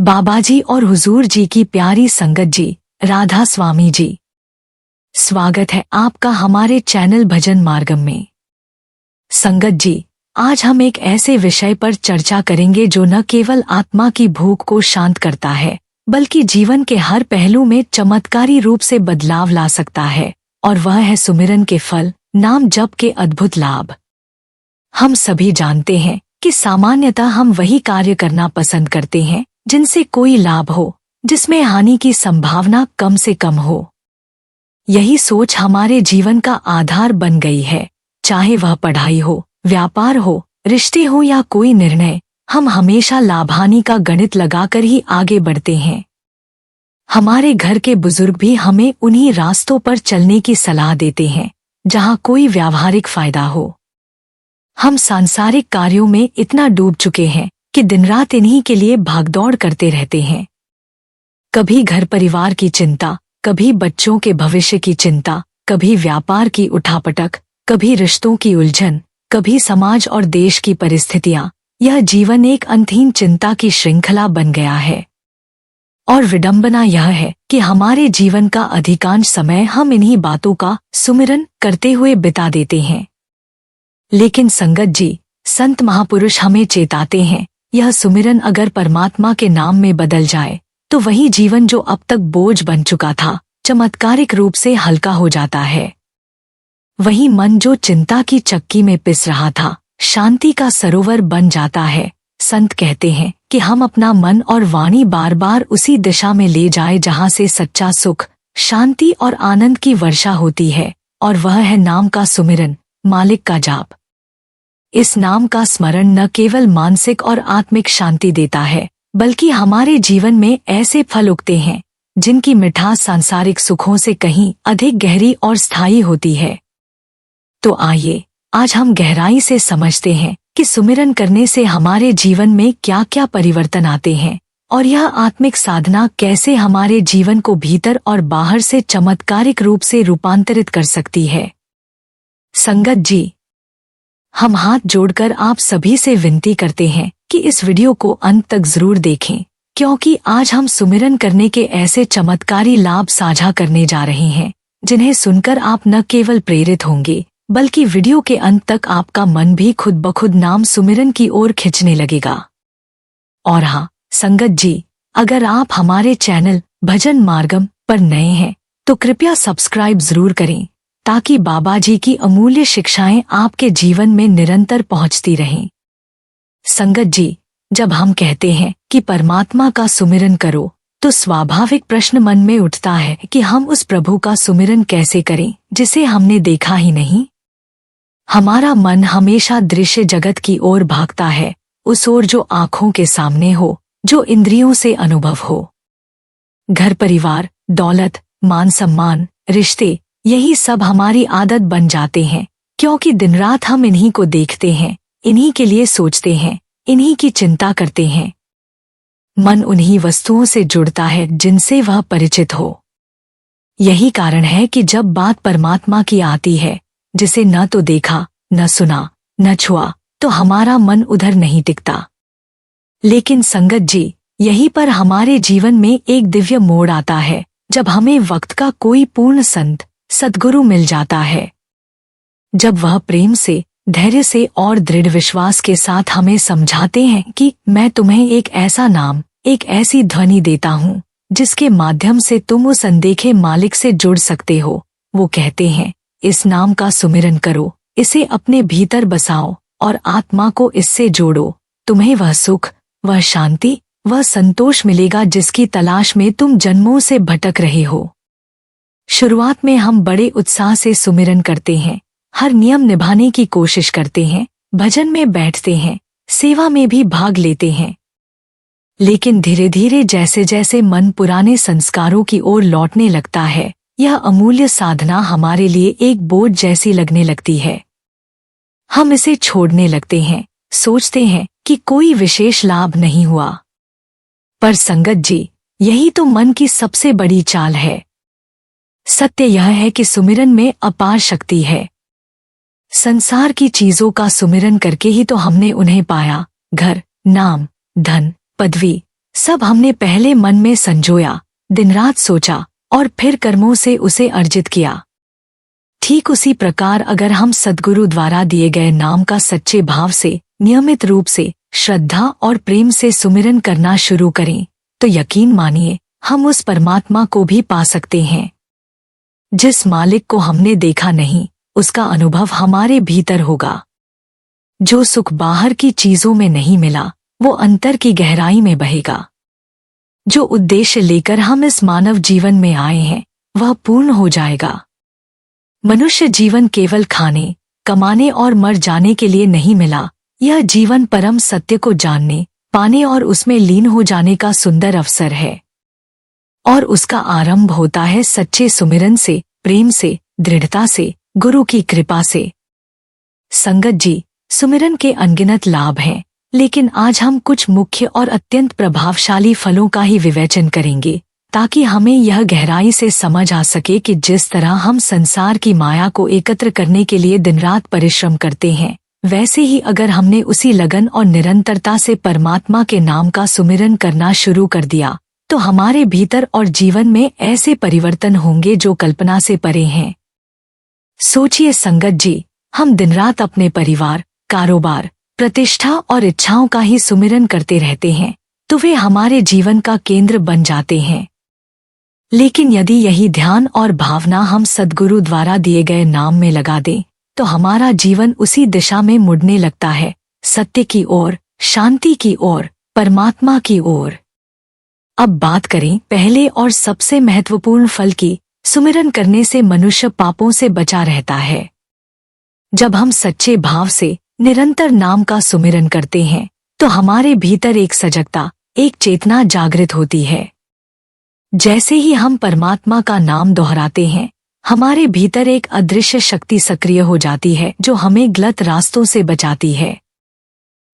बाबाजी और हुजूर जी की प्यारी संगत जी, राधा स्वामी जी, स्वागत है आपका हमारे चैनल भजन मार्गम में। संगत जी, आज हम एक ऐसे विषय पर चर्चा करेंगे जो न केवल आत्मा की भूख को शांत करता है, बल्कि जीवन के हर पहलू में चमत्कारी रूप से बदलाव ला सकता है, और वह है सुमिरन के फल, नाम जप के अद्भुत लाभ। हम सभी जानते हैं कि सामान्यतः हम वही कार्य करना पसंद करते हैं जिनसे कोई लाभ हो, जिसमें हानि की संभावना कम से कम हो। यही सोच हमारे जीवन का आधार बन गई है। चाहे वह पढ़ाई हो, व्यापार हो, रिश्ते हो या कोई निर्णय, हम हमेशा लाभ-हानि का गणित लगाकर ही आगे बढ़ते हैं। हमारे घर के बुजुर्ग भी हमें उन्हीं रास्तों पर चलने की सलाह देते हैं जहां कोई व्यावहारिक फायदा हो। हम सांसारिक कार्यों में इतना डूब चुके हैं कि दिन रात इन्हीं के लिए भागदौड़ करते रहते हैं। कभी घर परिवार की चिंता, कभी बच्चों के भविष्य की चिंता, कभी व्यापार की उठापटक, कभी रिश्तों की उलझन, कभी समाज और देश की परिस्थितियां। यह जीवन एक अंतहीन चिंता की श्रृंखला बन गया है। और विडंबना यह है कि हमारे जीवन का अधिकांश समय हम इन्हीं बातों का सुमिरन करते हुए बिता देते हैं। लेकिन संगत जी, संत महापुरुष हमें चेताते हैं, यह सुमिरन अगर परमात्मा के नाम में बदल जाए तो वही जीवन जो अब तक बोझ बन चुका था, चमत्कारिक रूप से हल्का हो जाता है। वही मन जो चिंता की चक्की में पिस रहा था, शांति का सरोवर बन जाता है। संत कहते हैं कि हम अपना मन और वाणी बार बार उसी दिशा में ले जाए जहां से सच्चा सुख, शांति और आनंद की वर्षा होती है, और वह है नाम का सुमिरन, मालिक का जाप। इस नाम का स्मरण न केवल मानसिक और आत्मिक शांति देता है, बल्कि हमारे जीवन में ऐसे फल उगते हैं जिनकी मिठास सांसारिक सुखों से कहीं अधिक गहरी और स्थायी होती है। तो आइए आज हम गहराई से समझते हैं कि सुमिरन करने से हमारे जीवन में क्या क्या परिवर्तन आते हैं, और यह आत्मिक साधना कैसे हमारे जीवन को भीतर और बाहर से चमत्कारिक रूप से रूपांतरित कर सकती है। संगत जी, हम हाथ जोड़कर आप सभी से विनती करते हैं कि इस वीडियो को अंत तक जरूर देखें, क्योंकि आज हम सुमिरन करने के ऐसे चमत्कारी लाभ साझा करने जा रहे हैं जिन्हें सुनकर आप न केवल प्रेरित होंगे, बल्कि वीडियो के अंत तक आपका मन भी खुद ब खुद नाम सुमिरन की ओर खिंचने लगेगा। और हाँ संगत जी, अगर आप हमारे चैनल भजन मार्गम पर नए हैं तो कृपया सब्सक्राइब जरूर करें, ताकि बाबाजी की अमूल्य शिक्षाएं आपके जीवन में निरंतर पहुंचती रहें। संगत जी, जब हम कहते हैं कि परमात्मा का सुमिरन करो, तो स्वाभाविक प्रश्न मन में उठता है कि हम उस प्रभु का सुमिरन कैसे करें जिसे हमने देखा ही नहीं। हमारा मन हमेशा दृश्य जगत की ओर भागता है, उस ओर जो आंखों के सामने हो, जो इंद्रियों से अनुभव हो। घर परिवार, दौलत, मान सम्मान, रिश्ते, यही सब हमारी आदत बन जाते हैं, क्योंकि दिन रात हम इन्हीं को देखते हैं, इन्हीं के लिए सोचते हैं, इन्हीं की चिंता करते हैं। मन उन्हीं वस्तुओं से जुड़ता है जिनसे वह परिचित हो। यही कारण है कि जब बात परमात्मा की आती है, जिसे न तो देखा, न सुना, न छुआ, तो हमारा मन उधर नहीं टिकता। लेकिन संगत जी, यहीं पर हमारे जीवन में एक दिव्य मोड़ आता है, जब हमें वक्त का कोई पूर्ण संत, सद्गुरु मिल जाता है। जब वह प्रेम से, धैर्य से और दृढ़ विश्वास के साथ हमें समझाते हैं कि मैं तुम्हें एक ऐसा नाम, एक ऐसी ध्वनि देता हूँ जिसके माध्यम से तुम उस अनदेखे मालिक से जुड़ सकते हो। वो कहते हैं, इस नाम का सुमिरन करो, इसे अपने भीतर बसाओ और आत्मा को इससे जोड़ो। तुम्हें वह सुख, वह शांति, वह संतोष मिलेगा जिसकी तलाश में तुम जन्मों से भटक रहे हो। शुरुआत में हम बड़े उत्साह से सुमिरन करते हैं, हर नियम निभाने की कोशिश करते हैं, भजन में बैठते हैं, सेवा में भी भाग लेते हैं। लेकिन धीरे धीरे जैसे जैसे मन पुराने संस्कारों की ओर लौटने लगता है, यह अमूल्य साधना हमारे लिए एक बोझ जैसी लगने लगती है। हम इसे छोड़ने लगते हैं, सोचते हैं कि कोई विशेष लाभ नहीं हुआ। पर संगत जी, यही तो मन की सबसे बड़ी चाल है। सत्य यह है कि सुमिरन में अपार शक्ति है। संसार की चीजों का सुमिरन करके ही तो हमने उन्हें पाया। घर, नाम, धन, पदवी, सब हमने पहले मन में संजोया, दिन रात सोचा और फिर कर्मों से उसे अर्जित किया। ठीक उसी प्रकार अगर हम सद्गुरु द्वारा दिए गए नाम का सच्चे भाव से, नियमित रूप से, श्रद्धा और प्रेम से सुमिरन करना शुरू करें तो यकीन मानिए हम उस परमात्मा को भी पा सकते हैं। जिस मालिक को हमने देखा नहीं, उसका अनुभव हमारे भीतर होगा। जो सुख बाहर की चीजों में नहीं मिला, वो अंतर की गहराई में बहेगा। जो उद्देश्य लेकर हम इस मानव जीवन में आए हैं, वह पूर्ण हो जाएगा। मनुष्य जीवन केवल खाने, कमाने और मर जाने के लिए नहीं मिला। यह जीवन परम सत्य को जानने, पाने और उसमें लीन हो जाने का सुंदर अवसर है। और उसका आरंभ होता है सच्चे सुमिरन से, प्रेम से, दृढ़ता से, गुरु की कृपा से। संगत जी, सुमिरन के अनगिनत लाभ हैं, लेकिन आज हम कुछ मुख्य और अत्यंत प्रभावशाली फलों का ही विवेचन करेंगे, ताकि हमें यह गहराई से समझ आ सके कि जिस तरह हम संसार की माया को एकत्र करने के लिए दिन रात परिश्रम करते हैं, वैसे ही अगर हमने उसी लगन और निरंतरता से परमात्मा के नाम का सुमिरन करना शुरू कर दिया, तो हमारे भीतर और जीवन में ऐसे परिवर्तन होंगे जो कल्पना से परे हैं। सोचिए संगत जी, हम दिन रात अपने परिवार, कारोबार, प्रतिष्ठा और इच्छाओं का ही सुमिरन करते रहते हैं, तो वे हमारे जीवन का केंद्र बन जाते हैं। लेकिन यदि यही ध्यान और भावना हम सद्गुरु द्वारा दिए गए नाम में लगा दें, तो हमारा जीवन उसी दिशा में मुड़ने लगता है, सत्य की ओर, शांति की ओर, परमात्मा की ओर। अब बात करें पहले और सबसे महत्वपूर्ण फल की। सुमिरन करने से मनुष्य पापों से बचा रहता है। जब हम सच्चे भाव से निरंतर नाम का सुमिरन करते हैं, तो हमारे भीतर एक सजगता, एक चेतना जागृत होती है। जैसे ही हम परमात्मा का नाम दोहराते हैं, हमारे भीतर एक अदृश्य शक्ति सक्रिय हो जाती है जो हमें गलत रास्तों से बचाती है।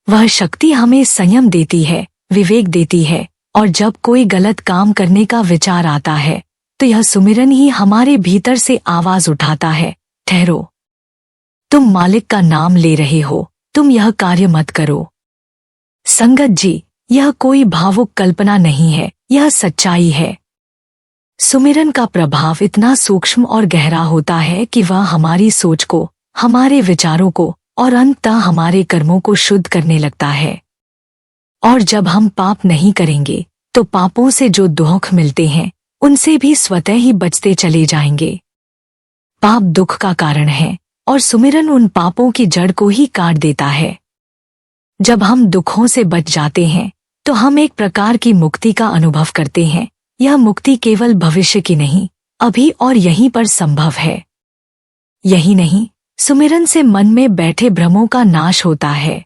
वह शक्ति हमें संयम देती है, विवेक देती है, और जब कोई गलत काम करने का विचार आता है, तो यह सुमिरन ही हमारे भीतर से आवाज उठाता है, ठहरो, तुम मालिक का नाम ले रहे हो, तुम यह कार्य मत करो। संगत जी, यह कोई भावुक कल्पना नहीं है, यह सच्चाई है। सुमिरन का प्रभाव इतना सूक्ष्म और गहरा होता है कि वह हमारी सोच को, हमारे विचारों को और अंततः हमारे कर्मों को शुद्ध करने लगता है। और जब हम पाप नहीं करेंगे, तो पापों से जो दुख मिलते हैं, उनसे भी स्वतः ही बचते चले जाएंगे। पाप दुख का कारण है और सुमिरन उन पापों की जड़ को ही काट देता है। जब हम दुखों से बच जाते हैं, तो हम एक प्रकार की मुक्ति का अनुभव करते हैं। यह मुक्ति केवल भविष्य की नहीं, अभी और यहीं पर संभव है। यही नहीं, सुमिरन से मन में बैठे भ्रमों का नाश होता है।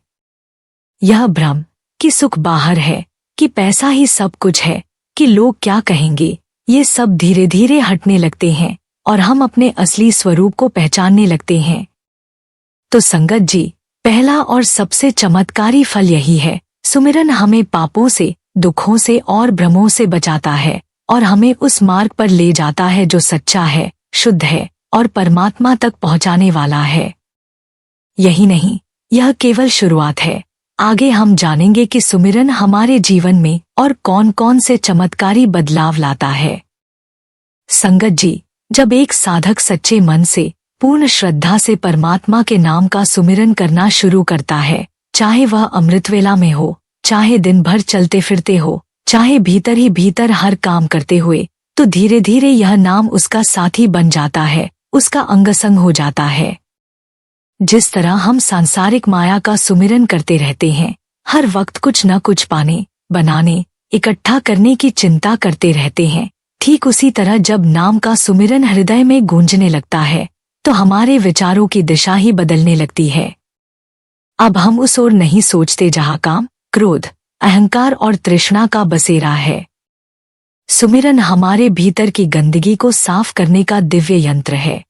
यह भ्रम कि सुख बाहर है, कि पैसा ही सब कुछ है, कि लोग क्या कहेंगे, ये सब धीरे धीरे हटने लगते हैं और हम अपने असली स्वरूप को पहचानने लगते हैं। तो संगत जी, पहला और सबसे चमत्कारी फल यही है। सुमिरन हमें पापों से, दुखों से और भ्रमों से बचाता है और हमें उस मार्ग पर ले जाता है जो सच्चा है, शुद्ध है और परमात्मा तक पहुंचाने वाला है। यही नहीं, यह केवल शुरुआत है। आगे हम जानेंगे कि सुमिरन हमारे जीवन में और कौन कौन से चमत्कारी बदलाव लाता है। संगत जी, जब एक साधक सच्चे मन से, पूर्ण श्रद्धा से परमात्मा के नाम का सुमिरन करना शुरू करता है, चाहे वह अमृतवेला में हो, चाहे दिन भर चलते फिरते हो, चाहे भीतर ही भीतर हर काम करते हुए, तो धीरे धीरे यह नाम उसका साथी बन जाता है, उसका अंगसंग हो जाता है। जिस तरह हम सांसारिक माया का सुमिरन करते रहते हैं, हर वक्त कुछ न कुछ पाने, बनाने, इकट्ठा करने की चिंता करते रहते हैं, ठीक उसी तरह जब नाम का सुमिरन हृदय में गूंजने लगता है, तो हमारे विचारों की दिशा ही बदलने लगती है। अब हम उस ओर नहीं सोचते जहाँ काम, क्रोध, अहंकार और तृष्णा का बसेरा है। सुमिरन हमारे भीतर की गंदगी को साफ करने का दिव्य यंत्र है।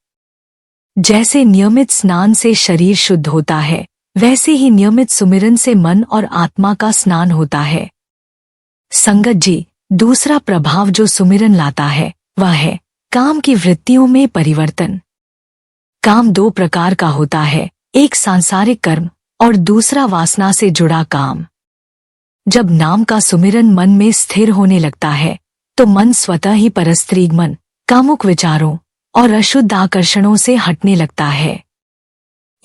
जैसे नियमित स्नान से शरीर शुद्ध होता है, वैसे ही नियमित सुमिरन से मन और आत्मा का स्नान होता है। संगत जी, दूसरा प्रभाव जो सुमिरन लाता है, वह है काम की वृत्तियों में परिवर्तन। काम दो प्रकार का होता है, एक सांसारिक कर्म और दूसरा वासना से जुड़ा काम। जब नाम का सुमिरन मन में स्थिर होने लगता है तो मन स्वतः ही परस्त्रीग मन, कामुक विचारों और अशुद्ध आकर्षणों से हटने लगता है।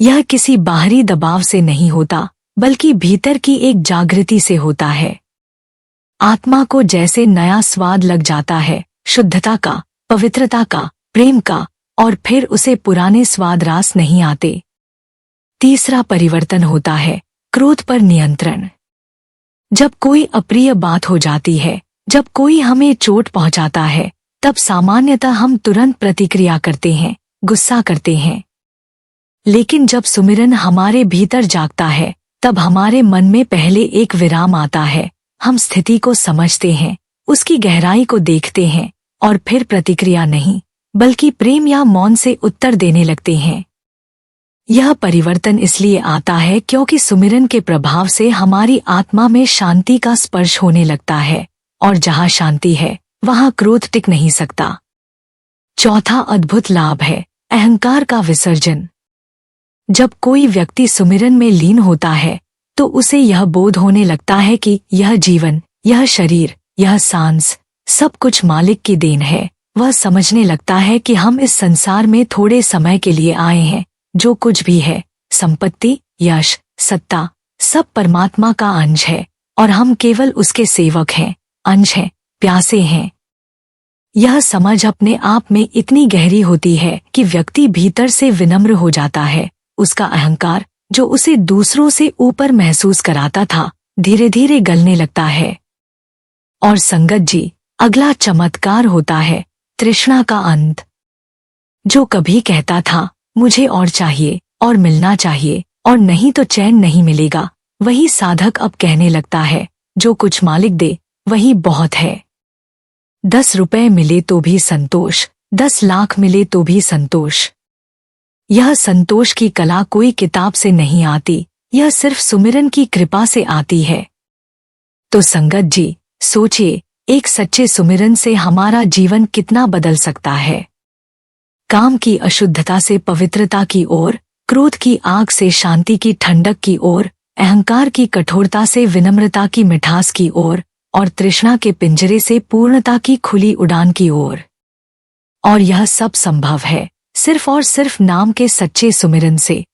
यह किसी बाहरी दबाव से नहीं होता बल्कि भीतर की एक जागृति से होता है। आत्मा को जैसे नया स्वाद लग जाता है, शुद्धता का, पवित्रता का, प्रेम का, और फिर उसे पुराने स्वाद रास नहीं आते। तीसरा परिवर्तन होता है क्रोध पर नियंत्रण। जब कोई अप्रिय बात हो जाती है, जब कोई हमें चोट पहुंचाता है, तब सामान्यतः हम तुरंत प्रतिक्रिया करते हैं, गुस्सा करते हैं। लेकिन जब सुमिरन हमारे भीतर जागता है तब हमारे मन में पहले एक विराम आता है। हम स्थिति को समझते हैं, उसकी गहराई को देखते हैं और फिर प्रतिक्रिया नहीं बल्कि प्रेम या मौन से उत्तर देने लगते हैं। यह परिवर्तन इसलिए आता है क्योंकि सुमिरन के प्रभाव से हमारी आत्मा में शांति का स्पर्श होने लगता है, और जहाँ शांति है वहाँ क्रोध टिक नहीं सकता। चौथा अद्भुत लाभ है अहंकार का विसर्जन। जब कोई व्यक्ति सुमिरन में लीन होता है तो उसे यह बोध होने लगता है कि यह जीवन, यह शरीर, यह सांस सब कुछ मालिक की देन है। वह समझने लगता है कि हम इस संसार में थोड़े समय के लिए आए हैं। जो कुछ भी है, संपत्ति, यश, सत्ता, सब परमात्मा का अंश है और हम केवल उसके सेवक हैं, अंश हैं, प्यासे हैं। यह समझ अपने आप में इतनी गहरी होती है कि व्यक्ति भीतर से विनम्र हो जाता है। उसका अहंकार, जो उसे दूसरों से ऊपर महसूस कराता था, धीरे धीरे गलने लगता है। और संगत जी, अगला चमत्कार होता है तृष्णा का अंत। जो कभी कहता था मुझे और चाहिए और मिलना चाहिए और नहीं तो चैन नहीं मिलेगा, वही साधक अब कहने लगता है जो कुछ मालिक दे वही बहुत है। 10 रुपए मिले तो भी संतोष, 10 लाख मिले तो भी संतोष। यह संतोष की कला कोई किताब से नहीं आती, यह सिर्फ सुमिरन की कृपा से आती है। तो संगत जी, सोचिए, एक सच्चे सुमिरन से हमारा जीवन कितना बदल सकता है। काम की अशुद्धता से पवित्रता की ओर, क्रोध की आग से शांति की ठंडक की ओर, अहंकार की कठोरता से विनम्रता की मिठास की ओर, और तृष्णा के पिंजरे से पूर्णता की खुली उड़ान की ओर। और यह सब संभव है सिर्फ और सिर्फ नाम के सच्चे सुमिरन से।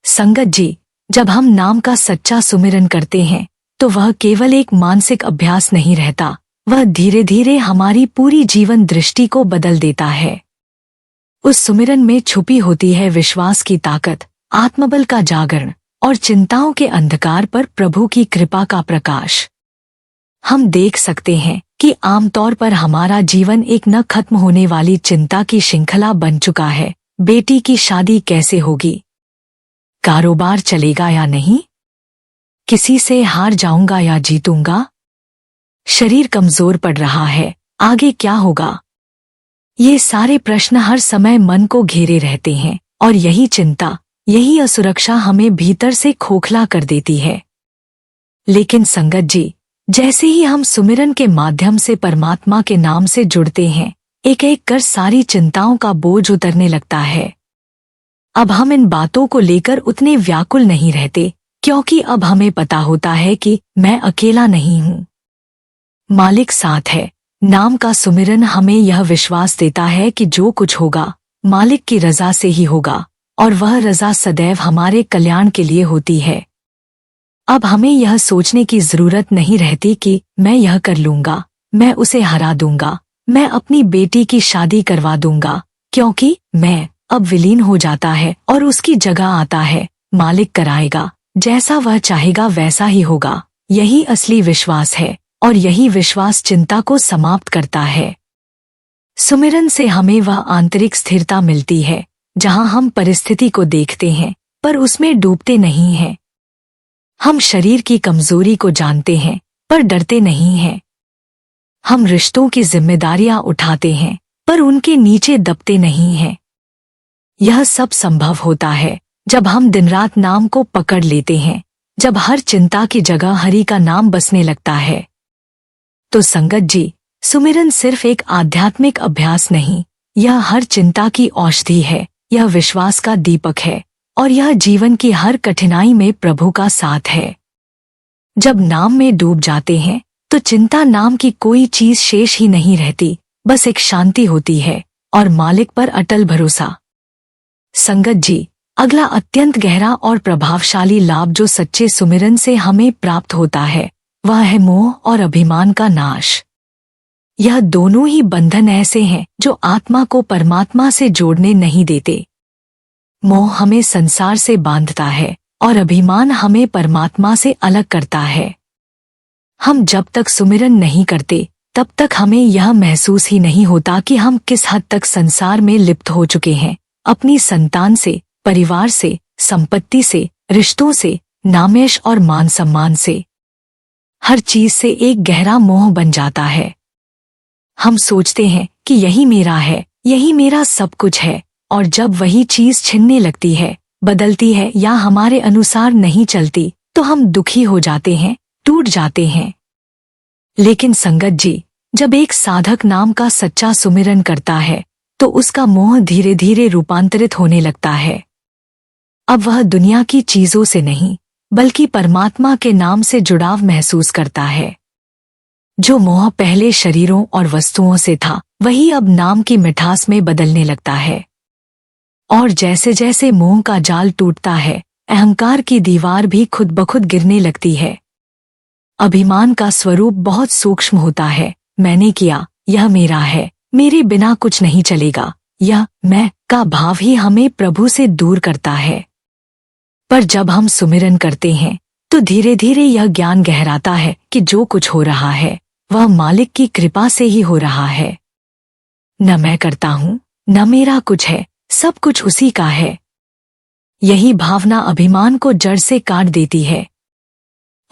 संगत जी, जब हम नाम का सच्चा सुमिरन करते हैं तो वह केवल एक मानसिक अभ्यास नहीं रहता, वह धीरे धीरे हमारी पूरी जीवन दृष्टि को बदल देता है। उस सुमिरन में छुपी होती है विश्वास की ताकत, आत्मबल का जागरण और चिंताओं के अंधकार पर प्रभु की कृपा का प्रकाश। हम देख सकते हैं कि आमतौर पर हमारा जीवन एक न खत्म होने वाली चिंता की श्रृंखला बन चुका है। बेटी की शादी कैसे होगी? कारोबार चलेगा या नहीं? किसी से हार जाऊंगा या जीतूंगा? शरीर कमजोर पड़ रहा है, आगे क्या होगा? ये सारे प्रश्न हर समय मन को घेरे रहते हैं और यही चिंता, यही असुरक्षा हमें भीतर से खोखला कर देती है। लेकिन संगत जी, जैसे ही हम सुमिरन के माध्यम से परमात्मा के नाम से जुड़ते हैं, एक एक कर सारी चिंताओं का बोझ उतरने लगता है। अब हम इन बातों को लेकर उतने व्याकुल नहीं रहते, क्योंकि अब हमें पता होता है कि मैं अकेला नहीं हूँ, मालिक साथ है। नाम का सुमिरन हमें यह विश्वास देता है कि जो कुछ होगा मालिक की रजा से ही होगा, और वह रजा सदैव हमारे कल्याण के लिए होती है। अब हमें यह सोचने की जरूरत नहीं रहती कि मैं यह कर लूंगा, मैं उसे हरा दूंगा, मैं अपनी बेटी की शादी करवा दूंगा, क्योंकि मैं अब विलीन हो जाता है और उसकी जगह आता है मालिक कराएगा, जैसा वह चाहेगा वैसा ही होगा। यही असली विश्वास है और यही विश्वास चिंता को समाप्त करता है। सुमिरन से हमें वह आंतरिक स्थिरता मिलती है जहां हम परिस्थिति को देखते हैं पर उसमें डूबते नहीं हैं। हम शरीर की कमजोरी को जानते हैं पर डरते नहीं हैं। हम रिश्तों की जिम्मेदारियां उठाते हैं पर उनके नीचे दबते नहीं हैं। यह सब संभव होता है जब हम दिन रात नाम को पकड़ लेते हैं, जब हर चिंता की जगह हरि का नाम बसने लगता है। तो संगत जी, सुमिरन सिर्फ एक आध्यात्मिक अभ्यास नहीं, यह हर चिंता की औषधि है, यह विश्वास का दीपक है और यह जीवन की हर कठिनाई में प्रभु का साथ है। जब नाम में डूब जाते हैं तो चिंता नाम की कोई चीज शेष ही नहीं रहती, बस एक शांति होती है और मालिक पर अटल भरोसा। संगत जी, अगला अत्यंत गहरा और प्रभावशाली लाभ जो सच्चे सुमिरन से हमें प्राप्त होता है वह है मोह और अभिमान का नाश। यह दोनों ही बंधन ऐसे हैं जो आत्मा को परमात्मा से जोड़ने नहीं देते। मोह हमें संसार से बांधता है और अभिमान हमें परमात्मा से अलग करता है। हम जब तक सुमिरन नहीं करते तब तक हमें यह महसूस ही नहीं होता कि हम किस हद तक संसार में लिप्त हो चुके हैं, अपनी संतान से, परिवार से, संपत्ति से, रिश्तों से, नामेश और मान सम्मान से। हर चीज से एक गहरा मोह बन जाता है। हम सोचते हैं कि यही मेरा है, यही मेरा सब कुछ है, और जब वही चीज छिनने लगती है, बदलती है या हमारे अनुसार नहीं चलती तो हम दुखी हो जाते हैं, टूट जाते हैं। लेकिन संगत जी, जब एक साधक नाम का सच्चा सुमिरन करता है तो उसका मोह धीरे धीरे रूपांतरित होने लगता है। अब वह दुनिया की चीजों से नहीं बल्कि परमात्मा के नाम से जुड़ाव महसूस करता है। जो मोह पहले शरीरों और वस्तुओं से था वही अब नाम की मिठास में बदलने लगता है। और जैसे जैसे मोह का जाल टूटता है, अहंकार की दीवार भी खुद ब खुद गिरने लगती है। अभिमान का स्वरूप बहुत सूक्ष्म होता है। मैंने किया, यह मेरा है, मेरे बिना कुछ नहीं चलेगा, यह मैं का भाव ही हमें प्रभु से दूर करता है। पर जब हम सुमिरन करते हैं तो धीरे धीरे यह ज्ञान गहराता है कि जो कुछ हो रहा है वह मालिक की कृपा से ही हो रहा है। न मैं करता हूँ, न मेरा कुछ है, सब कुछ उसी का है। यही भावना अभिमान को जड़ से काट देती है।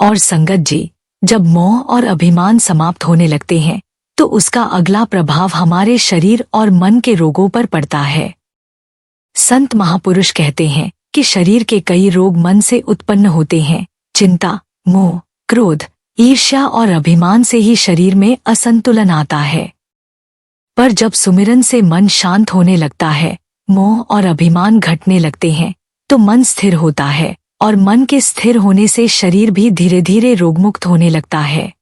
और संगत जी, जब मोह और अभिमान समाप्त होने लगते हैं तो उसका अगला प्रभाव हमारे शरीर और मन के रोगों पर पड़ता है। संत महापुरुष कहते हैं कि शरीर के कई रोग मन से उत्पन्न होते हैं। चिंता, मोह, क्रोध, ईर्ष्या और अभिमान से ही शरीर में असंतुलन आता है। पर जब सुमिरन से मन शांत होने लगता है, मोह और अभिमान घटने लगते हैं तो मन स्थिर होता है, और मन के स्थिर होने से शरीर भी धीरे धीरे रोगमुक्त होने लगता है।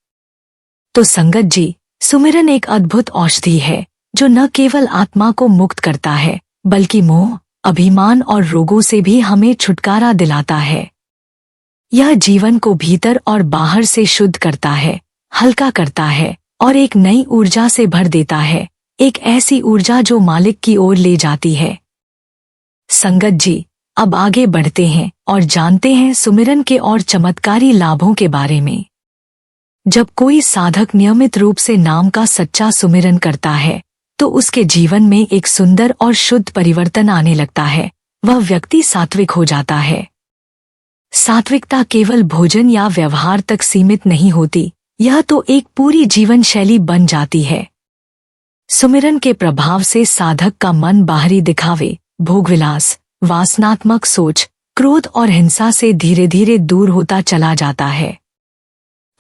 तो संगत जी, सुमिरन एक अद्भुत औषधि है जो न केवल आत्मा को मुक्त करता है बल्कि मोह, अभिमान और रोगों से भी हमें छुटकारा दिलाता है। यह जीवन को भीतर और बाहर से शुद्ध करता है, हल्का करता है और एक नई ऊर्जा से भर देता है, एक ऐसी ऊर्जा जो मालिक की ओर ले जाती है। संगत जी, अब आगे बढ़ते हैं और जानते हैं सुमिरन के और चमत्कारी लाभों के बारे में। जब कोई साधक नियमित रूप से नाम का सच्चा सुमिरन करता है तो उसके जीवन में एक सुंदर और शुद्ध परिवर्तन आने लगता है। वह व्यक्ति सात्विक हो जाता है। सात्विकता केवल भोजन या व्यवहार तक सीमित नहीं होती, यह तो एक पूरी जीवन शैली बन जाती है। सुमिरन के प्रभाव से साधक का मन बाहरी दिखावे, भोगविलास, वासनात्मक सोच, क्रोध और हिंसा से धीरे धीरे दूर होता चला जाता है।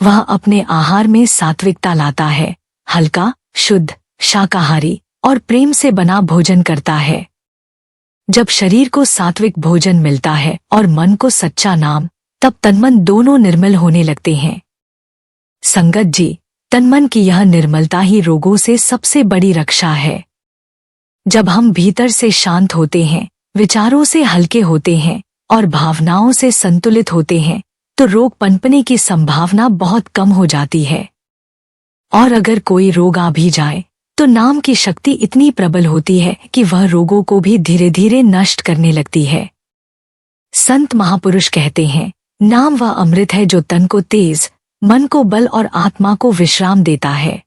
वह अपने आहार में सात्विकता लाता है, हल्का, शुद्ध, शाकाहारी और प्रेम से बना भोजन करता है। जब शरीर को सात्विक भोजन मिलता है और मन को सच्चा नाम, तब तनमन दोनों निर्मल होने लगते हैं। संगत जी, तनमन की यह निर्मलता ही रोगों से सबसे बड़ी रक्षा है। जब हम भीतर से शांत होते हैं, विचारों से हल्के होते हैं और भावनाओं से संतुलित होते हैं तो रोग पनपने की संभावना बहुत कम हो जाती है। और अगर कोई रोग आ भी जाए तो नाम की शक्ति इतनी प्रबल होती है कि वह रोगों को भी धीरे धीरे नष्ट करने लगती है। संत महापुरुष कहते हैं, नाम वह अमृत है जो तन को तेज, मन को बल और आत्मा को विश्राम देता है।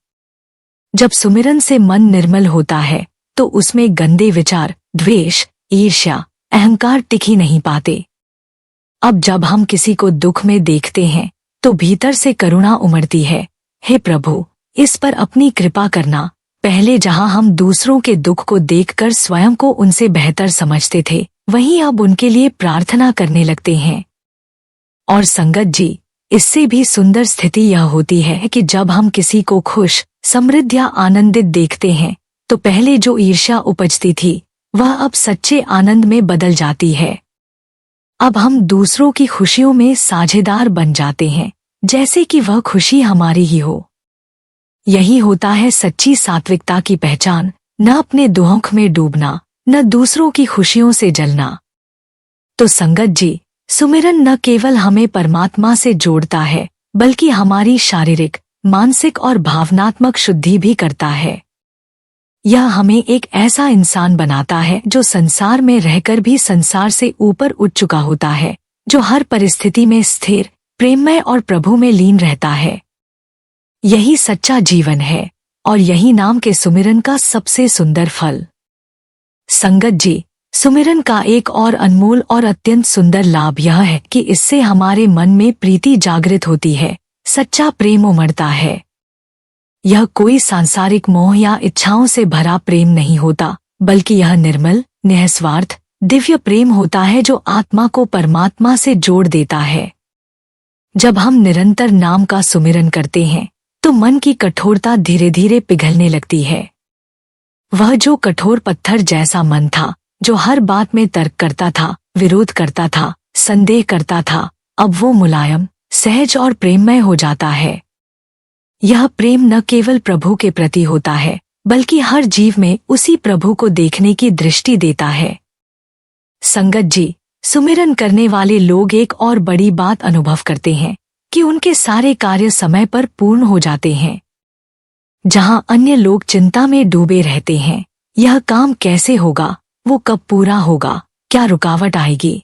जब सुमिरन से मन निर्मल होता है तो उसमें गंदे विचार, द्वेष, ईर्ष्या, अहंकार टिक ही नहीं पाते। अब जब हम किसी को दुख में देखते हैं तो भीतर से करुणा उमड़ती है। हे प्रभु, इस पर अपनी कृपा करना। पहले जहां हम दूसरों के दुख को देखकर स्वयं को उनसे बेहतर समझते थे, वहीं अब उनके लिए प्रार्थना करने लगते हैं। और संगत जी, इससे भी सुंदर स्थिति यह होती है कि जब हम किसी को खुश, समृद्ध या आनंदित देखते हैं तो पहले जो ईर्ष्या उपजती थी वह अब सच्चे आनंद में बदल जाती है। अब हम दूसरों की खुशियों में साझेदार बन जाते हैं, जैसे कि वह खुशी हमारी ही हो। यही होता है सच्ची सात्विकता की पहचान, न अपने दुख में डूबना, न दूसरों की खुशियों से जलना। तो संगत जी, सुमिरन न केवल हमें परमात्मा से जोड़ता है, बल्कि हमारी शारीरिक, मानसिक और भावनात्मक शुद्धि भी करता है। यह हमें एक ऐसा इंसान बनाता है जो संसार में रहकर भी संसार से ऊपर उठ चुका होता है, जो हर परिस्थिति में स्थिर, प्रेममय और प्रभु में लीन रहता है। यही सच्चा जीवन है और यही नाम के सुमिरन का सबसे सुंदर फल। संगत जी, सुमिरन का एक और अनमोल और अत्यंत सुंदर लाभ यह है कि इससे हमारे मन में प्रीति जागृत होती है, सच्चा प्रेम उमड़ता है। यह कोई सांसारिक मोह या इच्छाओं से भरा प्रेम नहीं होता, बल्कि यह निर्मल, निस्वार्थ, दिव्य प्रेम होता है जो आत्मा को परमात्मा से जोड़ देता है। जब हम निरंतर नाम का सुमिरन करते हैं, तो मन की कठोरता धीरे धीरे पिघलने लगती है। वह जो कठोर पत्थर जैसा मन था, जो हर बात में तर्क करता था, विरोध करता था, संदेह करता था, अब वो मुलायम, सहज और प्रेममय हो जाता है। यह प्रेम न केवल प्रभु के प्रति होता है, बल्कि हर जीव में उसी प्रभु को देखने की दृष्टि देता है। संगत जी, सुमिरन करने वाले लोग एक और बड़ी बात अनुभव करते हैं कि उनके सारे कार्य समय पर पूर्ण हो जाते हैं। जहां अन्य लोग चिंता में डूबे रहते हैं, यह काम कैसे होगा, वो कब पूरा होगा, क्या रुकावट आएगी,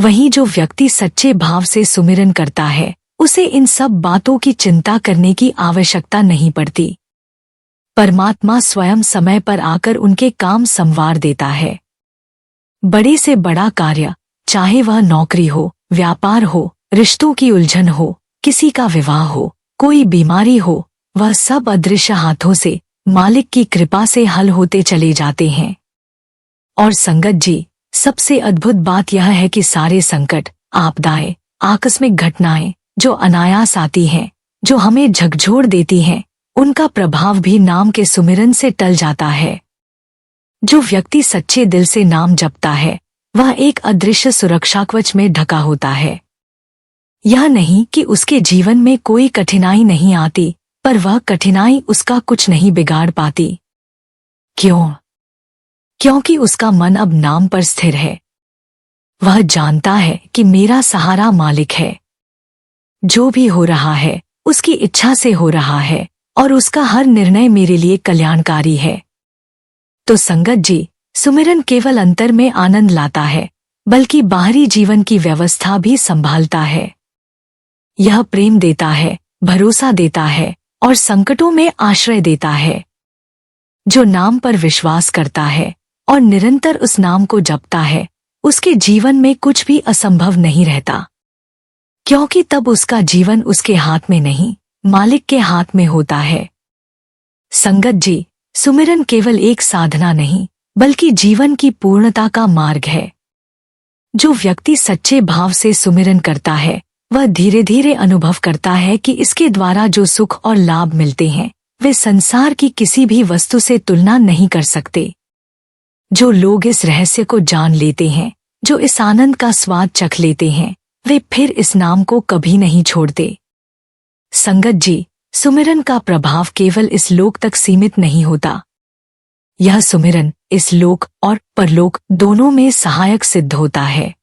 वहीं जो व्यक्ति सच्चे भाव से सुमिरन करता है, उसे इन सब बातों की चिंता करने की आवश्यकता नहीं पड़ती। परमात्मा स्वयं समय पर आकर उनके काम संवार देता है। बड़े से बड़ा कार्य, चाहे वह नौकरी हो, व्यापार हो, रिश्तों की उलझन हो, किसी का विवाह हो, कोई बीमारी हो, वह सब अदृश्य हाथों से मालिक की कृपा से हल होते चले जाते हैं। और संगत जी, सबसे अद्भुत बात यह है कि सारे संकट, आपदाएं, आकस्मिक घटनाएं जो अनायास आती हैं, जो हमें झकझोर देती हैं, उनका प्रभाव भी नाम के सुमिरन से टल जाता है। जो व्यक्ति सच्चे दिल से नाम जपता है, वह एक अदृश्य सुरक्षा कवच में ढका होता है। यह नहीं कि उसके जीवन में कोई कठिनाई नहीं आती, पर वह कठिनाई उसका कुछ नहीं बिगाड़ पाती। क्यों? क्योंकि उसका मन अब नाम पर स्थिर है। वह जानता है कि मेरा सहारा मालिक है। जो भी हो रहा है, उसकी इच्छा से हो रहा है और उसका हर निर्णय मेरे लिए कल्याणकारी है। तो संगत जी, सुमिरन केवल अंतर में आनंद लाता है, बल्कि बाहरी जीवन की व्यवस्था भी संभालता है। यह प्रेम देता है, भरोसा देता है और संकटों में आश्रय देता है। जो नाम पर विश्वास करता है और निरंतर उस नाम को जपता है, उसके जीवन में कुछ भी असंभव नहीं रहता, क्योंकि तब उसका जीवन उसके हाथ में नहीं, मालिक के हाथ में होता है। संगत जी, सुमिरन केवल एक साधना नहीं, बल्कि जीवन की पूर्णता का मार्ग है। जो व्यक्ति सच्चे भाव से सुमिरन करता है, वह धीरे धीरे अनुभव करता है कि इसके द्वारा जो सुख और लाभ मिलते हैं, वे संसार की किसी भी वस्तु से तुलना नहीं कर सकते। जो लोग इस रहस्य को जान लेते हैं, जो इस आनंद का स्वाद चख लेते हैं, वे फिर इस नाम को कभी नहीं छोड़ते। संगत जी, सुमिरन का प्रभाव केवल इस लोक तक सीमित नहीं होता। यह सुमिरन इस लोक और परलोक दोनों में सहायक सिद्ध होता है।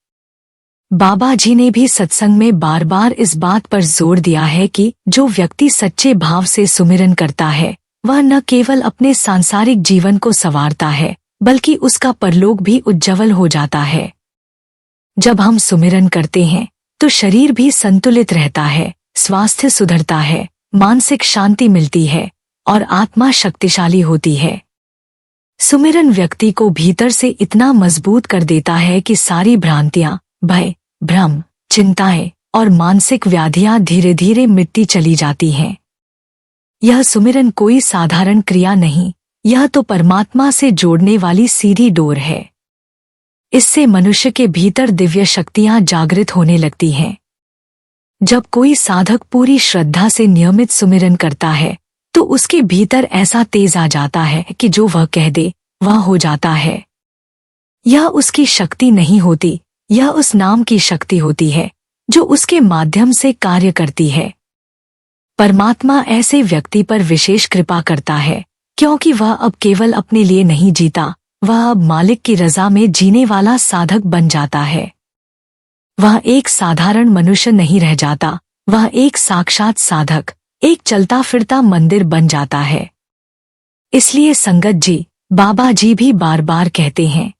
बाबा जी ने भी सत्संग में बार बार इस बात पर जोर दिया है कि जो व्यक्ति सच्चे भाव से सुमिरन करता है, वह न केवल अपने सांसारिक जीवन को संवारता है, बल्कि उसका परलोक भी उज्जवल हो जाता है। जब हम सुमिरन करते हैं, तो शरीर भी संतुलित रहता है, स्वास्थ्य सुधरता है, मानसिक शांति मिलती है और आत्मा शक्तिशाली होती है। सुमिरन व्यक्ति को भीतर से इतना मजबूत कर देता है कि सारी भ्रांतियां, भय, भ्रम, चिंताएं और मानसिक व्याधियां धीरे धीरे मिटती चली जाती हैं। यह सुमिरन कोई साधारण क्रिया नहीं, यह तो परमात्मा से जोड़ने वाली सीधी डोर है। इससे मनुष्य के भीतर दिव्य शक्तियां जागृत होने लगती हैं। जब कोई साधक पूरी श्रद्धा से नियमित सुमिरन करता है, तो उसके भीतर ऐसा तेज आ जाता है कि जो वह कह दे, वह हो जाता है। यह उसकी शक्ति नहीं होती, यह उस नाम की शक्ति होती है, जो उसके माध्यम से कार्य करती है। परमात्मा ऐसे व्यक्ति पर विशेष कृपा करता है क्योंकि वह अब केवल अपने लिए नहीं जीता, वह अब मालिक की रजा में जीने वाला साधक बन जाता है। वह एक साधारण मनुष्य नहीं रह जाता, वह एक साक्षात साधक, एक चलता फिरता मंदिर बन जाता है। इसलिए संगत जी, बाबा जी भी बार बार कहते हैं,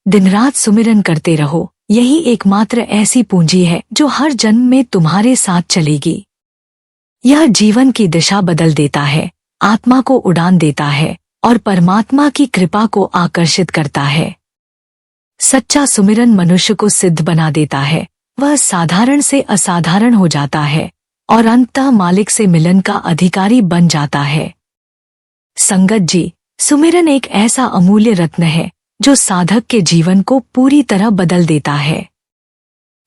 दिन रात सुमिरन करते रहो, यही एकमात्र ऐसी पूंजी है जो हर जन्म में तुम्हारे साथ चलेगी। यह जीवन की दिशा बदल देता है, आत्मा को उड़ान देता है और परमात्मा की कृपा को आकर्षित करता है। सच्चा सुमिरन मनुष्य को सिद्ध बना देता है, वह साधारण से असाधारण हो जाता है और अंततः मालिक से मिलन का अधिकारी बन जाता है। संगत जी, सुमिरन एक ऐसा अमूल्य रत्न है जो साधक के जीवन को पूरी तरह बदल देता है।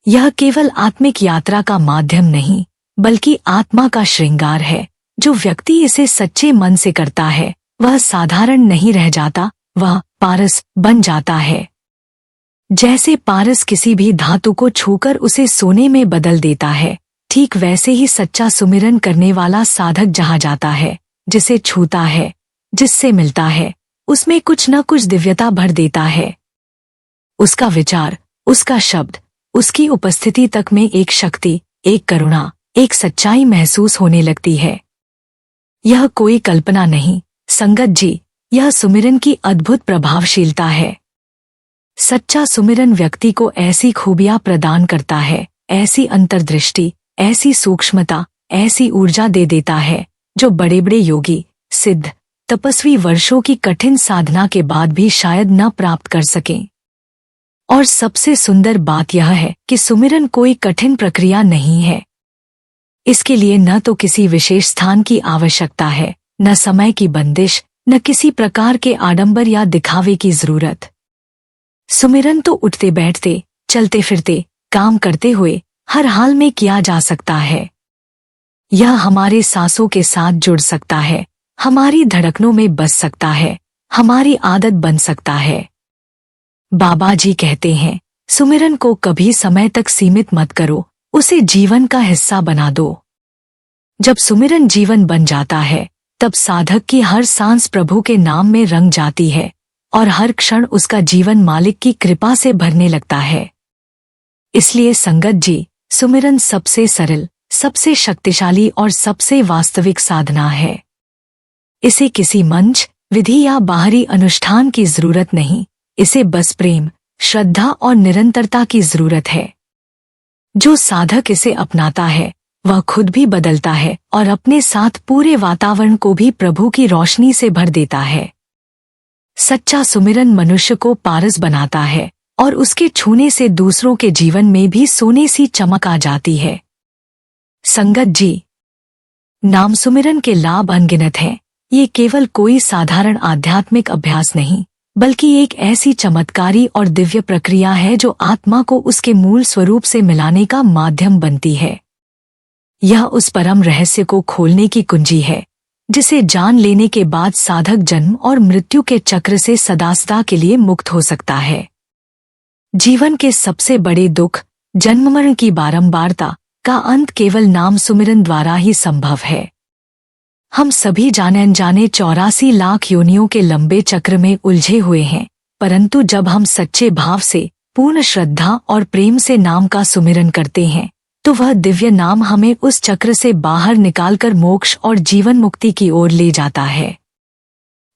यह केवल आत्मिक यात्रा का माध्यम नहीं, बल्कि आत्मा का श्रृंगार है। जो व्यक्ति इसे सच्चे मन से करता है, वह साधारण नहीं रह जाता, वह पारस बन जाता है। जैसे पारस किसी भी धातु को छूकर उसे सोने में बदल देता है, ठीक वैसे ही सच्चा सुमिरन करने वाला साधक जहाँ जाता है, जिसे छूता है, जिससे मिलता है, उसमें कुछ न कुछ दिव्यता भर देता है। उसका विचार, उसका शब्द, उसकी उपस्थिति तक में एक शक्ति, एक करुणा, एक सच्चाई महसूस होने लगती है। यह कोई कल्पना नहीं, संगत जी, यह सुमिरन की अद्भुत प्रभावशीलता है। सच्चा सुमिरन व्यक्ति को ऐसी खूबियां प्रदान करता है, ऐसी अंतर्दृष्टि, ऐसी सूक्ष्मता, ऐसी ऊर्जा दे देता है जो बड़े बड़े योगी, सिद्ध, तपस्वी वर्षों की कठिन साधना के बाद भी शायद न प्राप्त कर सकें। और सबसे सुंदर बात यह है कि सुमिरन कोई कठिन प्रक्रिया नहीं है। इसके लिए न तो किसी विशेष स्थान की आवश्यकता है, न समय की बंदिश, न किसी प्रकार के आडंबर या दिखावे की जरूरत। सुमिरन तो उठते बैठते, चलते फिरते, काम करते हुए हर हाल में किया जा सकता है। यह हमारे सांसों के साथ जुड़ सकता है, हमारी धड़कनों में बस सकता है, हमारी आदत बन सकता है। बाबा जी कहते हैं, सुमिरन को कभी समय तक सीमित मत करो, उसे जीवन का हिस्सा बना दो। जब सुमिरन जीवन बन जाता है, तब साधक की हर सांस प्रभु के नाम में रंग जाती है और हर क्षण उसका जीवन मालिक की कृपा से भरने लगता है। इसलिए संगत जी, सुमिरन सबसे सरल, सबसे शक्तिशाली और सबसे वास्तविक साधना है। इसे किसी मंच, विधि या बाहरी अनुष्ठान की जरूरत नहीं, इसे बस प्रेम, श्रद्धा और निरंतरता की जरूरत है। जो साधक इसे अपनाता है, वह खुद भी बदलता है और अपने साथ पूरे वातावरण को भी प्रभु की रोशनी से भर देता है। सच्चा सुमिरन मनुष्य को पारस बनाता है और उसके छूने से दूसरों के जीवन में भी सोने सी चमक आ जाती है। संगत जी, नाम सुमिरन के लाभ अनगिनत हैं। ये केवल कोई साधारण आध्यात्मिक अभ्यास नहीं, बल्कि एक ऐसी चमत्कारी और दिव्य प्रक्रिया है जो आत्मा को उसके मूल स्वरूप से मिलाने का माध्यम बनती है। यह उस परम रहस्य को खोलने की कुंजी है जिसे जान लेने के बाद साधक जन्म और मृत्यु के चक्र से सदा के लिए मुक्त हो सकता है। जीवन के सबसे बड़े दुख, जन्म मरण की बारंबारता का अंत केवल नाम सुमिरन द्वारा ही संभव है। हम सभी जाने अनजाने 84 लाख योनियों के लंबे चक्र में उलझे हुए हैं, परंतु जब हम सच्चे भाव से, पूर्ण श्रद्धा और प्रेम से नाम का सुमिरन करते हैं, तो वह दिव्य नाम हमें उस चक्र से बाहर निकालकर मोक्ष और जीवन मुक्ति की ओर ले जाता है।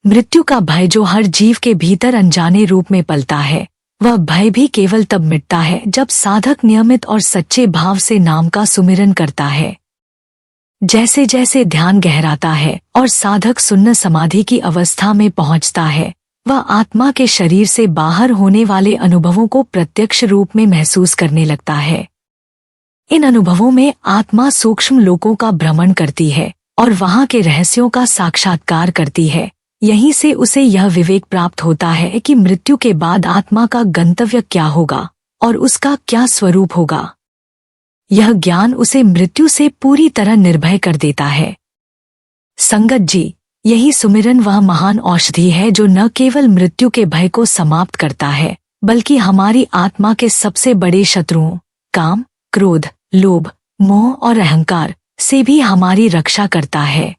मृत्यु का भय जो हर जीव के भीतर अनजाने रूप में पलता है, वह भय भी केवल तब मिटता है जब साधक नियमित और सच्चे भाव से नाम का सुमिरन करता है। जैसे जैसे ध्यान गहराता है और साधक शून्य समाधि की अवस्था में पहुंचता है, वह आत्मा के शरीर से बाहर होने वाले अनुभवों को प्रत्यक्ष रूप में महसूस करने लगता है। इन अनुभवों में आत्मा सूक्ष्म लोकों का भ्रमण करती है और वहां के रहस्यों का साक्षात्कार करती है। यहीं से उसे यह विवेक प्राप्त होता है कि मृत्यु के बाद आत्मा का गंतव्य क्या होगा और उसका क्या स्वरूप होगा। यह ज्ञान उसे मृत्यु से पूरी तरह निर्भय कर देता है। संगत जी, यही सुमिरन वह महान औषधि है जो न केवल मृत्यु के भय को समाप्त करता है, बल्कि हमारी आत्मा के सबसे बड़े शत्रुओं, काम, क्रोध, लोभ, मोह और अहंकार से भी हमारी रक्षा करता है।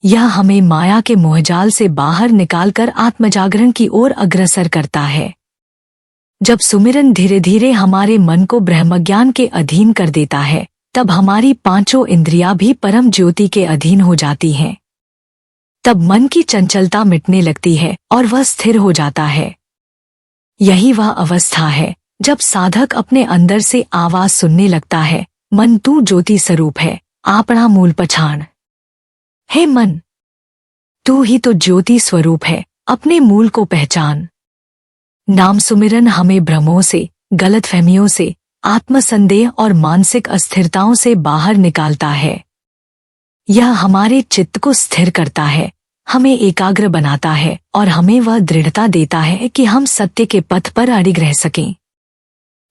यह हमें माया के मोहजाल से बाहर निकालकर आत्मजागरण की ओर अग्रसर करता है। जब सुमिरन धीरे धीरे हमारे मन को ब्रह्मज्ञान के अधीन कर देता है, तब हमारी पांचों इंद्रियां भी परम ज्योति के अधीन हो जाती हैं। तब मन की चंचलता मिटने लगती है और वह स्थिर हो जाता है। यही वह अवस्था है जब साधक अपने अंदर से आवाज सुनने लगता है, मन तू ज्योति स्वरूप है, आपना मूल पछाण। हे मन, तू ही तो ज्योति स्वरूप है, अपने मूल को पहचान। नाम सुमिरन हमें भ्रमों से, गलतफहमियों से, आत्मसंदेह और मानसिक अस्थिरताओं से बाहर निकालता है। यह हमारे चित्त को स्थिर करता है, हमें एकाग्र बनाता है और हमें वह दृढ़ता देता है कि हम सत्य के पथ पर अडिग रह सकें।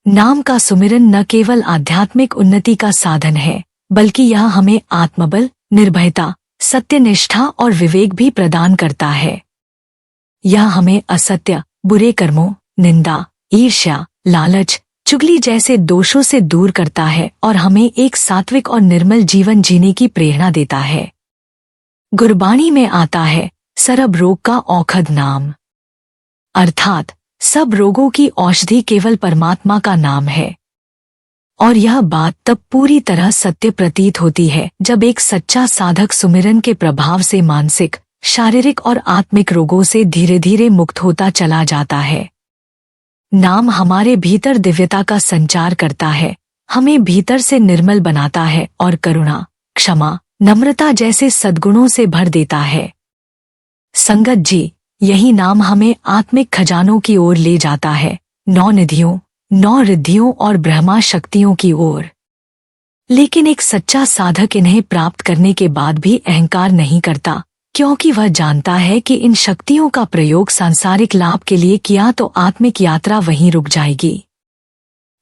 नाम का सुमिरन न केवल आध्यात्मिक उन्नति का साधन है, बल्कि यह हमें आत्मबल, निर्भयता, सत्यनिष्ठा और विवेक भी प्रदान करता है। यह हमें असत्य, बुरे कर्मों, निंदा, ईर्ष्या, लालच, चुगली जैसे दोषों से दूर करता है और हमें एक सात्विक और निर्मल जीवन जीने की प्रेरणा देता है। गुरबाणी में आता है, सरब रोग का औषध नाम, अर्थात सब रोगों की औषधि केवल परमात्मा का नाम है। और यह बात तब पूरी तरह सत्य प्रतीत होती है जब एक सच्चा साधक सुमिरन के प्रभाव से मानसिक, शारीरिक और आत्मिक रोगों से धीरे धीरे मुक्त होता चला जाता है। नाम हमारे भीतर दिव्यता का संचार करता है, हमें भीतर से निर्मल बनाता है और करुणा, क्षमा, नम्रता जैसे सद्गुणों से भर देता है। संगत जी, यही नाम हमें आत्मिक खजानों की ओर ले जाता है, 9 निधियों, 9 रिद्धियों और ब्रह्मा शक्तियों की ओर। लेकिन एक सच्चा साधक इन्हें प्राप्त करने के बाद भी अहंकार नहीं करता, क्योंकि वह जानता है कि इन शक्तियों का प्रयोग सांसारिक लाभ के लिए किया तो आत्मिक यात्रा वहीं रुक जाएगी।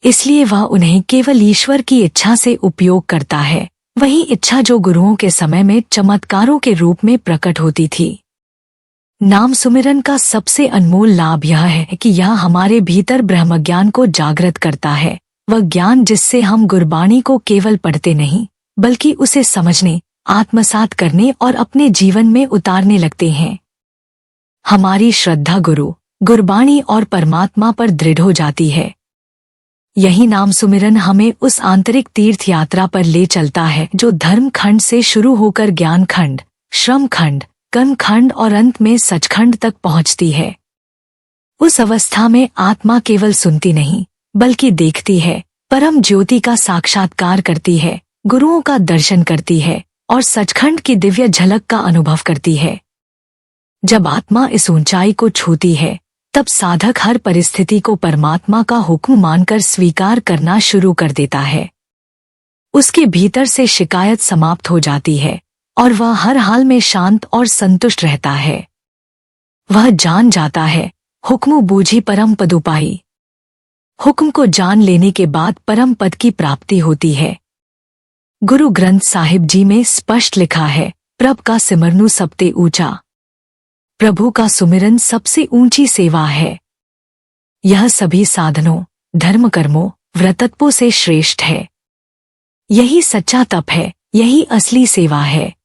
इसलिए वह उन्हें केवल ईश्वर की इच्छा से उपयोग करता है, वही इच्छा जो गुरुओं के समय में चमत्कारों के रूप में प्रकट होती थी। नाम सुमिरन का सबसे अनमोल लाभ यह है कि यह हमारे भीतर ब्रह्मज्ञान को जागृत करता है, वह ज्ञान जिससे हम गुरबाणी को केवल पढ़ते नहीं, बल्कि उसे समझने, आत्मसात करने और अपने जीवन में उतारने लगते हैं। हमारी श्रद्धा गुरु, गुरबाणी और परमात्मा पर दृढ़ हो जाती है। यही नाम सुमिरन हमें उस आंतरिक तीर्थ यात्रा पर ले चलता है जो धर्म खंड से शुरू होकर ज्ञान खंड, श्रम खंड, कर्म खंड और अंत में सचखंड तक पहुंचती है। उस अवस्था में आत्मा केवल सुनती नहीं, बल्कि देखती है, परम ज्योति का साक्षात्कार करती है, गुरुओं का दर्शन करती है और सचखंड की दिव्य झलक का अनुभव करती है। जब आत्मा इस ऊंचाई को छूती है, तब साधक हर परिस्थिति को परमात्मा का हुक्म मानकर स्वीकार करना शुरू कर देता है। उसके भीतर से शिकायत समाप्त हो जाती है और वह हर हाल में शांत और संतुष्ट रहता है। वह जान जाता है, हुक्म बूझी परम पद उपाई। हुक्म को जान लेने के बाद परम पद की प्राप्ति होती है। गुरु ग्रंथ साहिब जी में स्पष्ट लिखा है, प्रभ का सिमरनु सबते ऊंचा। प्रभु का सुमिरन सबसे ऊंची सेवा है। यह सभी साधनों, धर्म कर्मों, व्रतत्वों से श्रेष्ठ है। यही सच्चा तप है, यही असली सेवा है।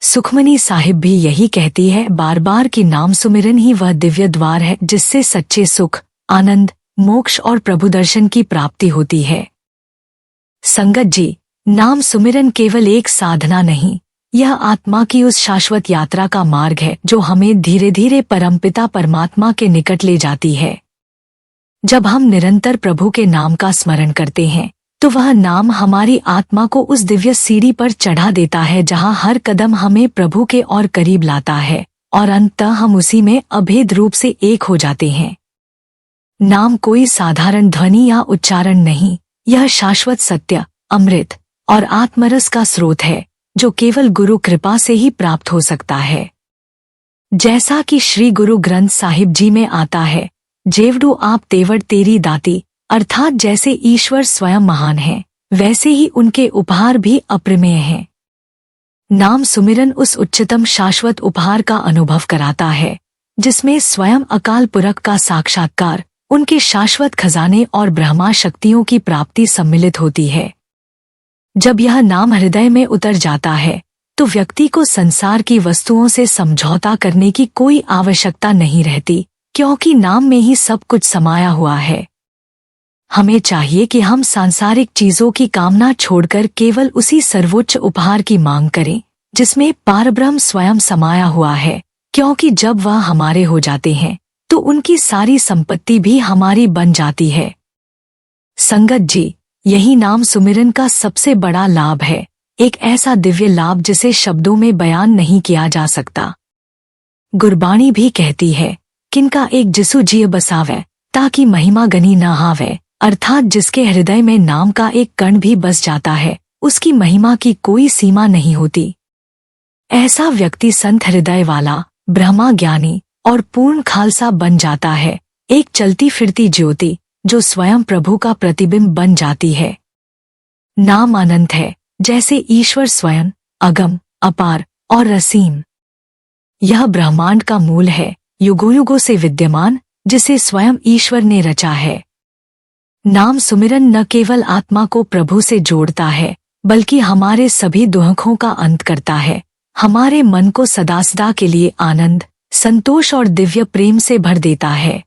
सुखमनी साहिब भी यही कहती है बार बार कि नाम सुमिरन ही वह दिव्य द्वार है जिससे सच्चे सुख, आनंद, मोक्ष और प्रभु दर्शन की प्राप्ति होती है। संगत जी, नाम सुमिरन केवल एक साधना नहीं, यह आत्मा की उस शाश्वत यात्रा का मार्ग है जो हमें धीरे धीरे परमपिता परमात्मा के निकट ले जाती है। जब हम निरंतर प्रभु के नाम का स्मरण करते हैं, तो वह नाम हमारी आत्मा को उस दिव्य सीढ़ी पर चढ़ा देता है जहां हर कदम हमें प्रभु के और करीब लाता है और अंततः हम उसी में अभेद रूप से एक हो जाते हैं। नाम कोई साधारण ध्वनि या उच्चारण नहीं, यह शाश्वत सत्य, अमृत और आत्मरस का स्रोत है जो केवल गुरु कृपा से ही प्राप्त हो सकता है। जैसा कि श्री गुरु ग्रंथ साहिब जी में आता है, जेवडू आप तेवड़ तेरी दाती, अर्थात जैसे ईश्वर स्वयं महान है, वैसे ही उनके उपहार भी अप्रमेय हैं। नाम सुमिरन उस उच्चतम शाश्वत उपहार का अनुभव कराता है जिसमें स्वयं अकाल पुरख का साक्षात्कार, उनके शाश्वत खजाने और ब्रह्मा शक्तियों की प्राप्ति सम्मिलित होती है। जब यह नाम हृदय में उतर जाता है तो व्यक्ति को संसार की वस्तुओं से समझौता करने की कोई आवश्यकता नहीं रहती, क्योंकि नाम में ही सब कुछ समाया हुआ है। हमें चाहिए कि हम सांसारिक चीजों की कामना छोड़कर केवल उसी सर्वोच्च उपहार की मांग करें जिसमें पारब्रह्म स्वयं समाया हुआ है, क्योंकि जब वह हमारे हो जाते हैं तो उनकी सारी संपत्ति भी हमारी बन जाती है। संगत जी, यही नाम सुमिरन का सबसे बड़ा लाभ है, एक ऐसा दिव्य लाभ जिसे शब्दों में बयान नहीं किया जा सकता। गुरबाणी भी कहती है, किनका एक जिसु जिय बसावे ताकि महिमा गनी न हावे, अर्थात जिसके हृदय में नाम का एक कण भी बस जाता है उसकी महिमा की कोई सीमा नहीं होती। ऐसा व्यक्ति संत हृदय वाला, ब्रह्मा ज्ञानी और पूर्ण खालसा बन जाता है, एक चलती फिरती ज्योति जो स्वयं प्रभु का प्रतिबिंब बन जाती है। नाम अनंत है, जैसे ईश्वर स्वयं अगम, अपार और असीम। यह ब्रह्मांड का मूल है, युगों युगों से विद्यमान, जिसे स्वयं ईश्वर ने रचा है। नाम सुमिरन न केवल आत्मा को प्रभु से जोड़ता है बल्कि हमारे सभी दुखों का अंत करता है, हमारे मन को सदा के लिए आनंद, संतोष और दिव्य प्रेम से भर देता है।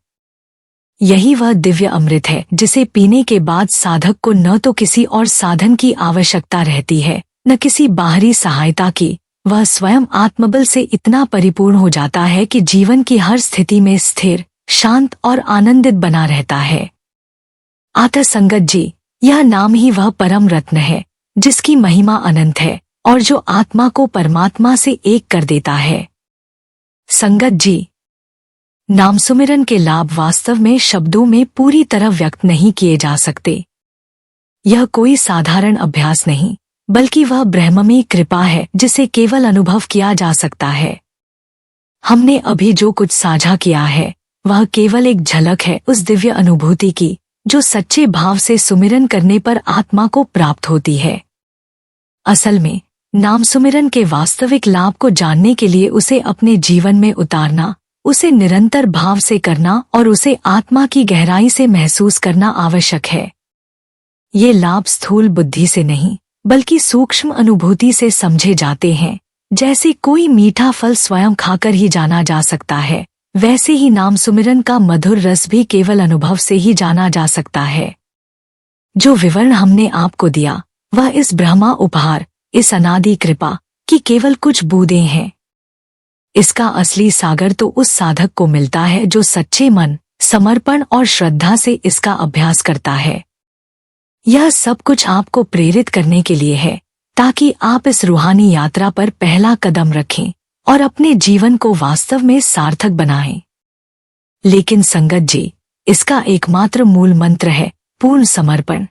यही वह दिव्य अमृत है जिसे पीने के बाद साधक को न तो किसी और साधन की आवश्यकता रहती है न किसी बाहरी सहायता की। वह स्वयं आत्मबल से इतना परिपूर्ण हो जाता है कि जीवन की हर स्थिति में स्थिर, शांत और आनंदित बना रहता है। अतः संगत जी, यह नाम ही वह परम रत्न है जिसकी महिमा अनंत है और जो आत्मा को परमात्मा से एक कर देता है। संगत जी, नाम सुमिरन के लाभ वास्तव में शब्दों में पूरी तरह व्यक्त नहीं किए जा सकते। यह कोई साधारण अभ्यास नहीं बल्कि वह ब्रह्ममयी कृपा है जिसे केवल अनुभव किया जा सकता है। हमने अभी जो कुछ साझा किया है वह केवल एक झलक है उस दिव्य अनुभूति की जो सच्चे भाव से सुमिरन करने पर आत्मा को प्राप्त होती है। असल में नाम सुमिरन के वास्तविक लाभ को जानने के लिए उसे अपने जीवन में उतारना, उसे निरंतर भाव से करना और उसे आत्मा की गहराई से महसूस करना आवश्यक है। ये लाभ स्थूल बुद्धि से नहीं बल्कि सूक्ष्म अनुभूति से समझे जाते हैं। जैसे कोई मीठा फल स्वयं खाकर ही जाना जा सकता है, वैसे ही नाम सुमिरन का मधुर रस भी केवल अनुभव से ही जाना जा सकता है। जो विवरण हमने आपको दिया वह इस ब्रह्मा उपहार, इस अनादि कृपा की केवल कुछ बूंदें हैं। इसका असली सागर तो उस साधक को मिलता है जो सच्चे मन, समर्पण और श्रद्धा से इसका अभ्यास करता है। यह सब कुछ आपको प्रेरित करने के लिए है ताकि आप इस रूहानी यात्रा पर पहला कदम रखें और अपने जीवन को वास्तव में सार्थक बनाएं। लेकिन संगत जी, इसका एकमात्र मूल मंत्र है पूर्ण समर्पण।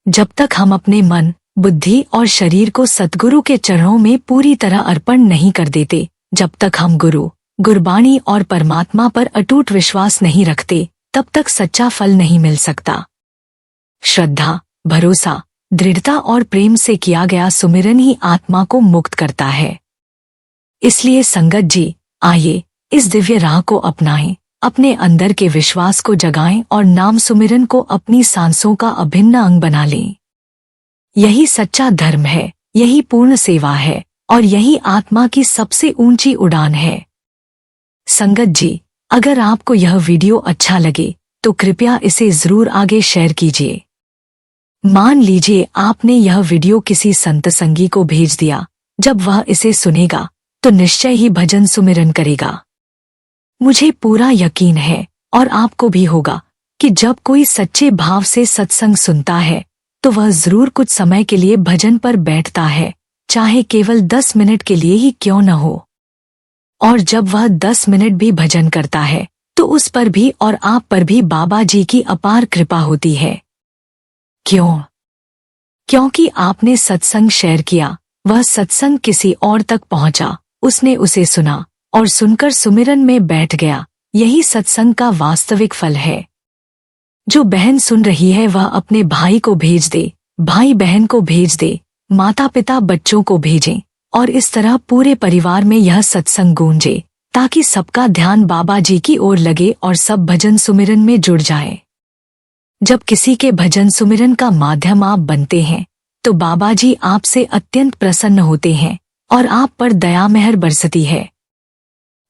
जब तक हम अपने मन, बुद्धि और शरीर को सद्गुरु के चरणों में पूरी तरह अर्पण नहीं कर देते, जब तक हम गुरु, गुरबाणी और परमात्मा पर अटूट विश्वास नहीं रखते, तब तक सच्चा फल नहीं मिल सकता। श्रद्धा, भरोसा, दृढ़ता और प्रेम से किया गया सुमिरन ही आत्मा को मुक्त करता है। इसलिए संगत जी, आइए इस दिव्य राह को अपनाएं, अपने अंदर के विश्वास को जगाएं और नाम सुमिरन को अपनी सांसों का अभिन्न अंग बना लें। यही सच्चा धर्म है, यही पूर्ण सेवा है और यही आत्मा की सबसे ऊंची उड़ान है। संगत जी, अगर आपको यह वीडियो अच्छा लगे तो कृपया इसे जरूर आगे शेयर कीजिए। मान लीजिए आपने यह वीडियो किसी संत संगी को भेज दिया, जब वह इसे सुनेगा तो निश्चय ही भजन सुमिरन करेगा। मुझे पूरा यकीन है और आपको भी होगा कि जब कोई सच्चे भाव से सत्संग सुनता है तो वह जरूर कुछ समय के लिए भजन पर बैठता है, चाहे केवल 10 मिनट के लिए ही क्यों न हो। और जब वह 10 मिनट भी भजन करता है तो उस पर भी और आप पर भी बाबा जी की अपार कृपा होती है। क्यों? क्योंकि आपने सत्संग शेयर किया, वह सत्संग किसी और तक पहुंचा, उसने उसे सुना और सुनकर सुमिरन में बैठ गया। यही सत्संग का वास्तविक फल है। जो बहन सुन रही है वह अपने भाई को भेज दे, भाई बहन को भेज दे, माता पिता बच्चों को भेजें और इस तरह पूरे परिवार में यह सत्संग गूंजे, ताकि सबका ध्यान बाबा जी की ओर लगे और सब भजन सुमिरन में जुड़ जाए। जब किसी के भजन सुमिरन का माध्यम आप बनते हैं तो बाबा जी आपसे अत्यंत प्रसन्न होते हैं और आप पर दया मेहर बरसती है।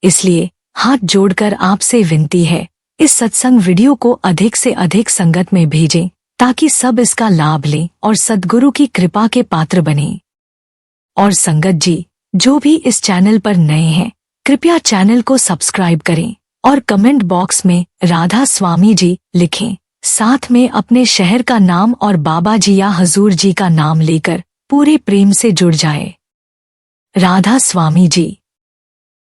इसलिए हाथ जोड़कर आपसे विनती है, इस सत्संग वीडियो को अधिक से अधिक संगत में भेजें ताकि सब इसका लाभ लें और सद्गुरु की कृपा के पात्र बनें। और संगत जी, जो भी इस चैनल पर नए हैं, कृपया चैनल को सब्सक्राइब करें और कमेंट बॉक्स में राधा स्वामी जी लिखें। साथ में अपने शहर का नाम और बाबा जी या हजूर जी का नाम लेकर पूरे प्रेम से जुड़ जाए। राधा स्वामी जी।